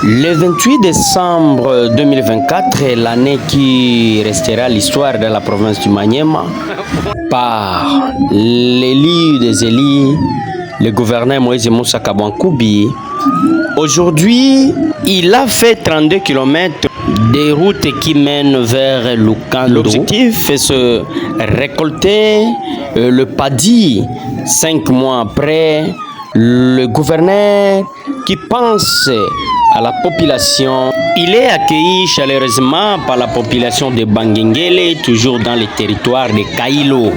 Le 28 décembre 2024 est l'année qui restera l'histoire de la province du Maniema par l'élu des élus, le gouverneur Moïse Moussa Kabouankoubi. Aujourd'hui, il a fait 32 km des routes qui mènent vers Lukando. L'objectif est de récolter le paddy 5 mois après. Le gouverneur qui pense à la population, il est accueilli chaleureusement par la population de Bangenguele, toujours dans le territoire de Kailo.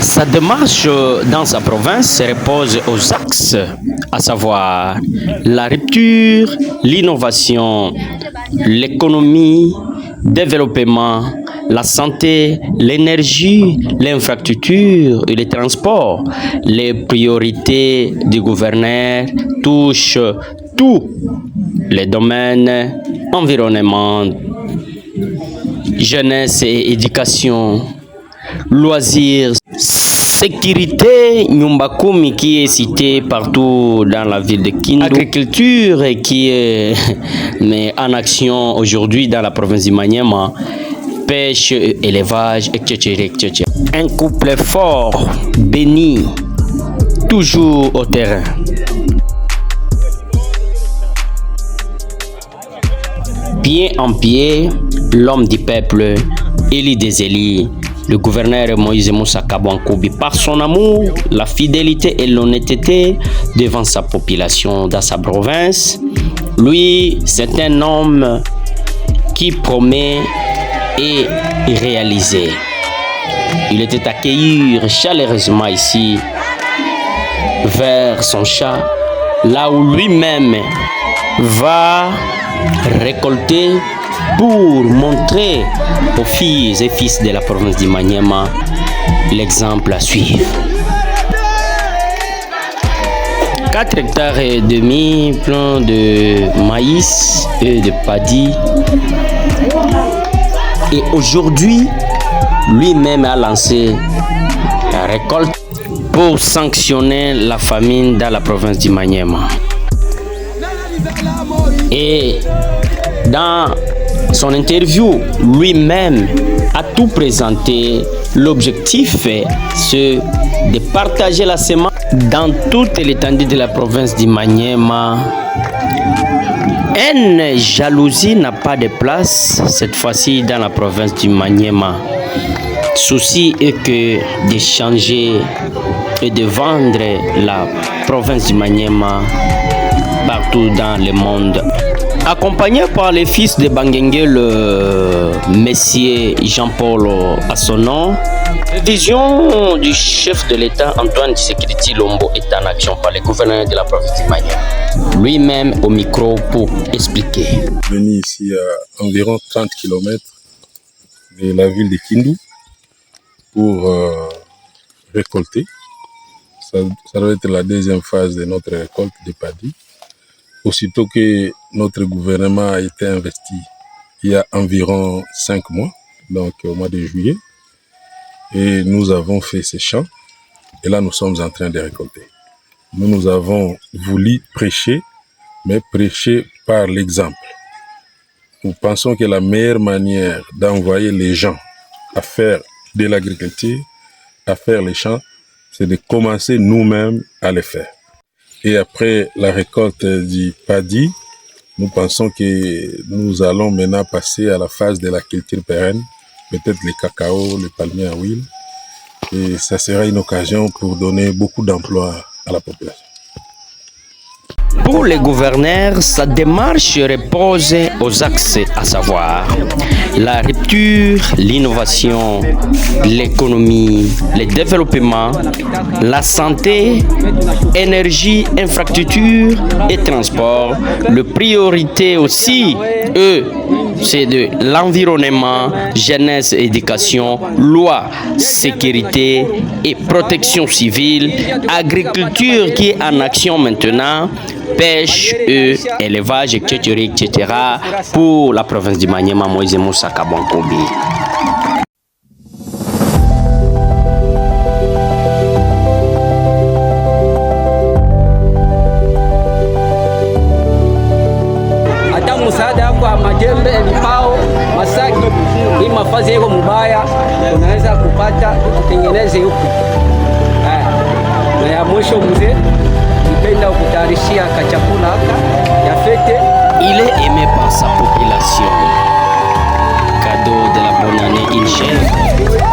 Sa démarche dans sa province repose aux axes, à savoir la rupture, l'innovation, l'économie, le développement, la santé, l'énergie, l'infrastructure et les transports. Les priorités du gouverneur touchent tous les domaines: environnement, jeunesse et éducation, loisirs, sécurité, Nyumba Kumi qui est cité partout dans la ville de Kindu, agriculture qui est en action aujourd'hui dans la province du Maniema, pêche, élevage, etc. Un couple fort, béni, toujours au terrain. Pied en pied, l'homme du peuple, élu des élus, le gouverneur Moïse Moussa Kabouankoubi, par son amour, la fidélité et l'honnêteté devant sa population dans sa province. Lui, c'est un homme qui promet et réaliser. Il était accueilli chaleureusement ici, vers son champ, là où lui-même va récolter pour montrer aux filles et fils de la province du Maniema l'exemple à suivre. 4 hectares et demi plein de maïs et de paddy. Et aujourd'hui, lui-même a lancé la récolte pour sanctionner la famine dans la province du Maniema. Et dans son interview, lui-même a tout présenté. L'objectif c'est de partager la semence dans toute l'étendue de la province du Maniema. Une jalousie n'a pas de place cette fois-ci dans la province du Maniema. Souci est que d'échanger et de vendre la province du Maniema partout dans le monde. Accompagné par les fils de Bangenguele, le Messier Jean-Paul Assonon, la vision du chef de l'État Antoine Tshisekedi Tshilombo est en action par le gouverneur de la province du Maniema. Lui-même au micro pour expliquer. Venu ici à environ 30 km de la ville de Kindu pour récolter. Ça doit être la deuxième phase de notre récolte de paddy. Aussitôt que notre gouvernement a été investi il y a environ 5 mois, donc au mois de juillet, et nous avons fait ces champs, et là nous sommes en train de récolter. Nous avons voulu prêcher, mais prêcher par l'exemple. Nous pensons que la meilleure manière d'envoyer les gens à faire de l'agriculture, à faire les champs, c'est de commencer nous-mêmes à les faire. Et après la récolte du paddy, nous pensons que nous allons maintenant passer à la phase de la culture pérenne, peut-être les cacao, les palmiers à huile. Et ça sera une occasion pour donner beaucoup d'emplois à la population. Pour les gouverneurs, sa démarche repose aux axes, à savoir la rupture, l'innovation, l'économie, le développement, la santé, énergie, infrastructure et transport. Le priorité aussi, c'est de l'environnement, jeunesse, éducation, loi, sécurité et protection civile, agriculture qui est en action maintenant, pêche, élevage, etc., etc. pour la province du Maniema, Moïse Moussa Kabankobi. Msaada kwa majembe, vipao, masaki, hii mafazi yako mubaya, unaweza kupata kutengeneze huku. Na ya mwisho mzee, nipenda kutayarishia kachakula haka ya fete. Il est aimé par sa population. Cadeau de la bonne année, il gère.